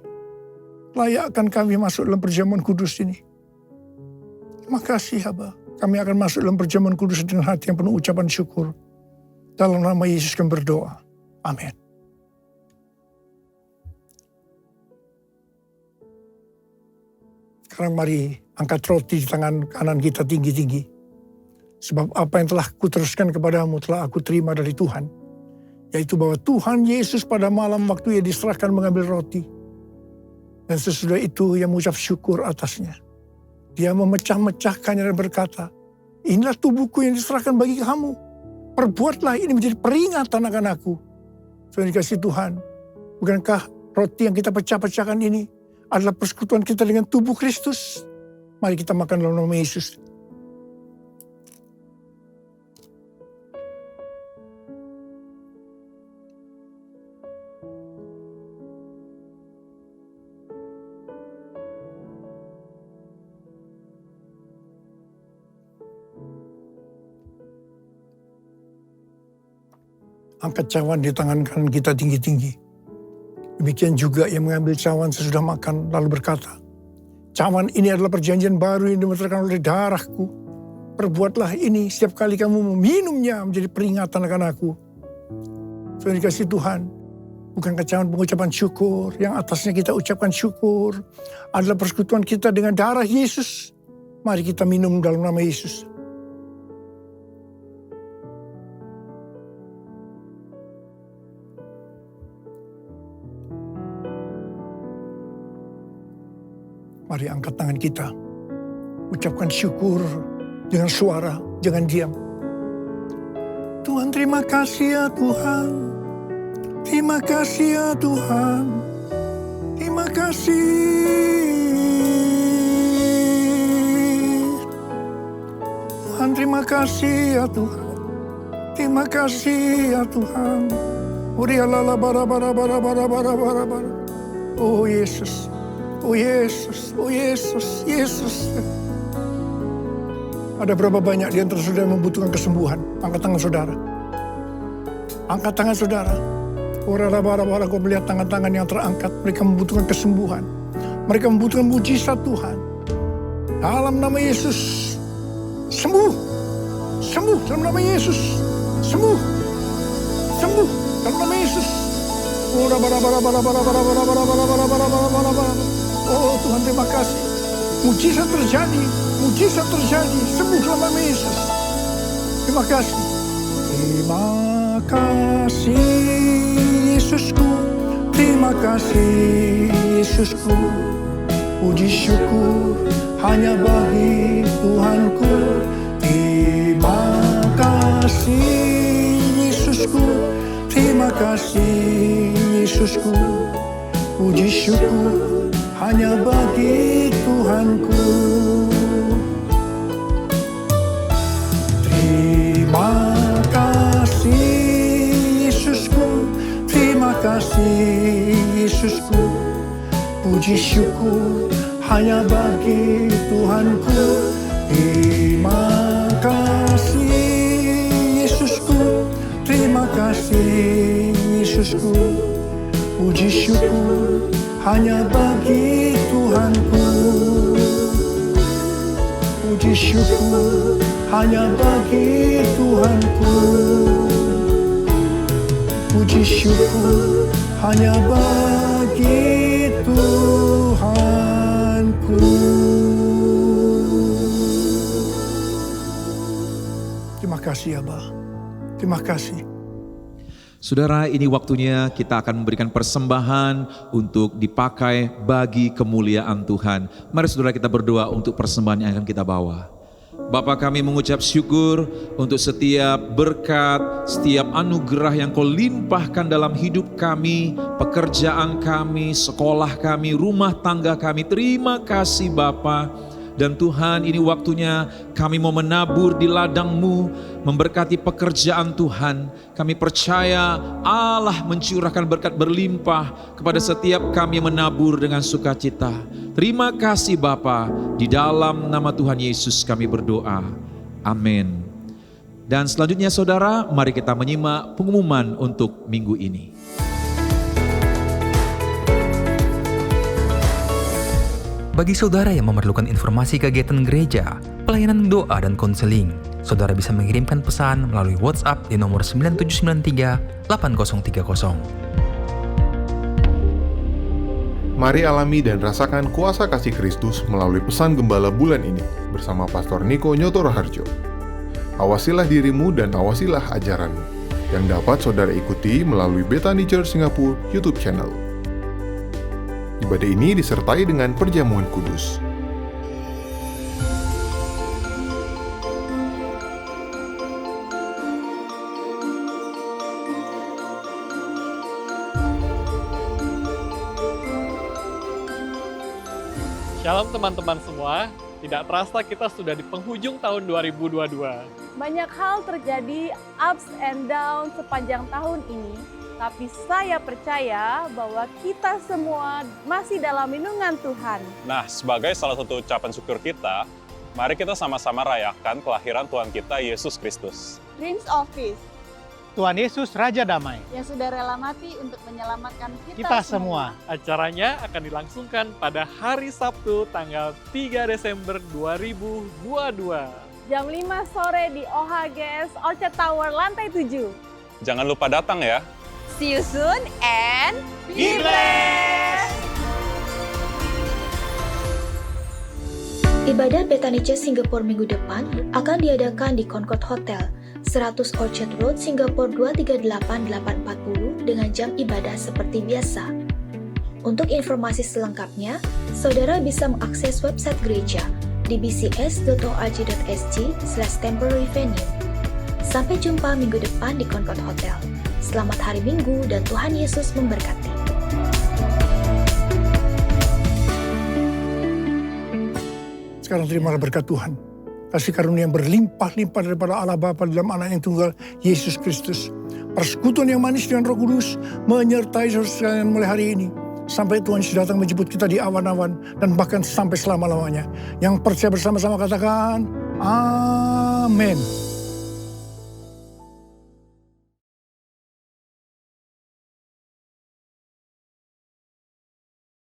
Speaker 4: Layakkan kami masuk dalam perjamuan kudus ini. Terima kasih Aba. Kami akan masuk dalam perjamuan kudus dengan hati yang penuh ucapan syukur. Dalam nama Yesus kami berdoa. Amin. Sekarang mari angkat roti di tangan kanan kita tinggi-tinggi. Sebab apa yang telah kuteruskan kepadamu telah aku terima dari Tuhan. Yaitu bahwa Tuhan Yesus pada malam waktu Ia diserahkan mengambil roti. Dan sesudah itu Ia mengucap syukur atasnya. Dia memecah-mecahkannya dan berkata, inilah tubuhku yang diserahkan bagi kamu. Perbuatlah ini menjadi peringatan akan aku. Tuhan dikasih Tuhan. Bukankah roti yang kita pecah-pecahkan ini adalah persekutuan kita dengan tubuh Kristus? Mari kita makan dalam nama Yesus. Angkat cawan di tangan kanan kita tinggi-tinggi. Demikian juga yang mengambil cawan sesudah makan lalu berkata, cawan ini adalah perjanjian baru yang dimeterkan oleh darahku. Perbuatlah ini setiap kali kamu meminumnya menjadi peringatan akan aku. Tuhan dikasih Tuhan, bukankah cawan pengucapan syukur yang atasnya kita ucapkan syukur adalah persekutuan kita dengan darah Yesus. Mari kita minum dalam nama Yesus. Mari angkat tangan kita. Ucapkan syukur dengan suara, jangan diam. Tuhan, terima kasih ya Tuhan. Terima kasih ya Tuhan. Terima kasih. Tuhan, terima kasih ya Tuhan. Terima kasih ya Tuhan. Oh Yesus. Oh Yesus. Oh Yesus. Yesus. Ada berapa banyak di antara saudara yang membutuhkan kesembuhan? Angkat tangan saudara. Angkat tangan saudara. Orang-orang kau melihat tangan-tangan yang terangkat. Mereka membutuhkan kesembuhan. Mereka membutuhkan mujizat Tuhan. Dalam nama Yesus. Sembuh. Sembuh dalam nama Yesus. Sembuh. Sembuh dalam nama Yesus. Oh Tuhan, terima kasih. Mujizat terjadi. Mujizat terjadi. Sembuh dalam nama Yesus. Terima kasih. Terima kasih Yesusku. Terima kasih Yesusku. Puji syukur hanya bagi Tuhanku. Terima kasih Yesusku. Terima kasih Yesusku. Puji syukur hanya bagi Tuhanku. Terima kasih Yesusku. Terima kasih Yesusku. Puji syukur hanya bagi Tuhanku. Terima kasih Yesusku. Terima kasih Yesusku. Puji syukur hanya bagi Tuhanku. Puji syukur hanya bagi Tuhanku. Puji syukur hanya bagi Tuhanku. Terima kasih Abah. Terima kasih.
Speaker 3: Saudara, ini waktunya kita akan memberikan persembahan untuk dipakai bagi kemuliaan Tuhan. Mari saudara kita berdoa untuk persembahan yang akan kita bawa. Bapa, kami mengucap syukur untuk setiap berkat, setiap anugerah yang Kau limpahkan dalam hidup kami, pekerjaan kami, sekolah kami, rumah tangga kami. Terima kasih Bapa. Dan Tuhan, ini waktunya kami mau menabur di ladang-Mu, memberkati pekerjaan Tuhan. Kami percaya Allah mencurahkan berkat berlimpah kepada setiap kami yang menabur dengan sukacita. Terima kasih Bapa, di dalam nama Tuhan Yesus kami berdoa. Amin. Dan selanjutnya saudara, mari kita menyimak pengumuman untuk minggu ini.
Speaker 1: Bagi saudara yang memerlukan informasi kegiatan gereja, pelayanan doa dan konseling, saudara bisa mengirimkan pesan melalui WhatsApp di nomor 9793 8030.
Speaker 5: Mari alami dan rasakan kuasa kasih Kristus melalui pesan gembala bulan ini bersama Pastor Niko Nyoto Raharjo. Awasilah dirimu dan awasilah ajaranmu yang dapat saudara ikuti melalui Bethany Church Singapore YouTube channel. Ibadah ini disertai dengan perjamuan kudus.
Speaker 6: Shalom teman-teman semua, tidak terasa kita sudah di penghujung tahun 2022.
Speaker 7: Banyak hal terjadi ups and down sepanjang tahun ini, tapi saya percaya bahwa kita semua masih dalam lindungan Tuhan.
Speaker 8: Nah, sebagai salah satu ucapan syukur kita, mari kita sama-sama rayakan kelahiran Tuhan kita, Yesus Kristus.
Speaker 9: Prince of Peace,
Speaker 10: Tuhan Yesus Raja Damai,
Speaker 9: yang sudah rela mati untuk menyelamatkan
Speaker 10: kita semua.
Speaker 6: Acaranya akan dilangsungkan pada hari Sabtu tanggal 3 Desember 2022.
Speaker 7: Jam 5 sore di OHGS Orchard Tower lantai 7.
Speaker 8: Jangan lupa datang ya.
Speaker 9: See you soon and be blessed!
Speaker 11: Ibadah Bethany Church Singapore minggu depan akan diadakan di Concord Hotel, 100 Orchard Road, Singapore 238840 dengan jam ibadah seperti biasa. Untuk informasi selengkapnya, saudara bisa mengakses website gereja di bcs.org.sg/temporaryvenue. Sampai jumpa minggu depan di Concord Hotel. Selamat hari Minggu dan Tuhan Yesus memberkati.
Speaker 4: Sekarang terimalah berkat Tuhan. Kasih karunia yang berlimpah-limpah daripada Allah Bapa dalam Anak yang tunggal, Yesus Kristus. Persekutuan yang manis dengan Roh Kudus menyertai saudara sekalian mulai hari ini. Sampai Tuhan Yesus datang menjemput kita di awan-awan dan bahkan sampai selama-lamanya. Yang percaya bersama-sama katakan, Amin.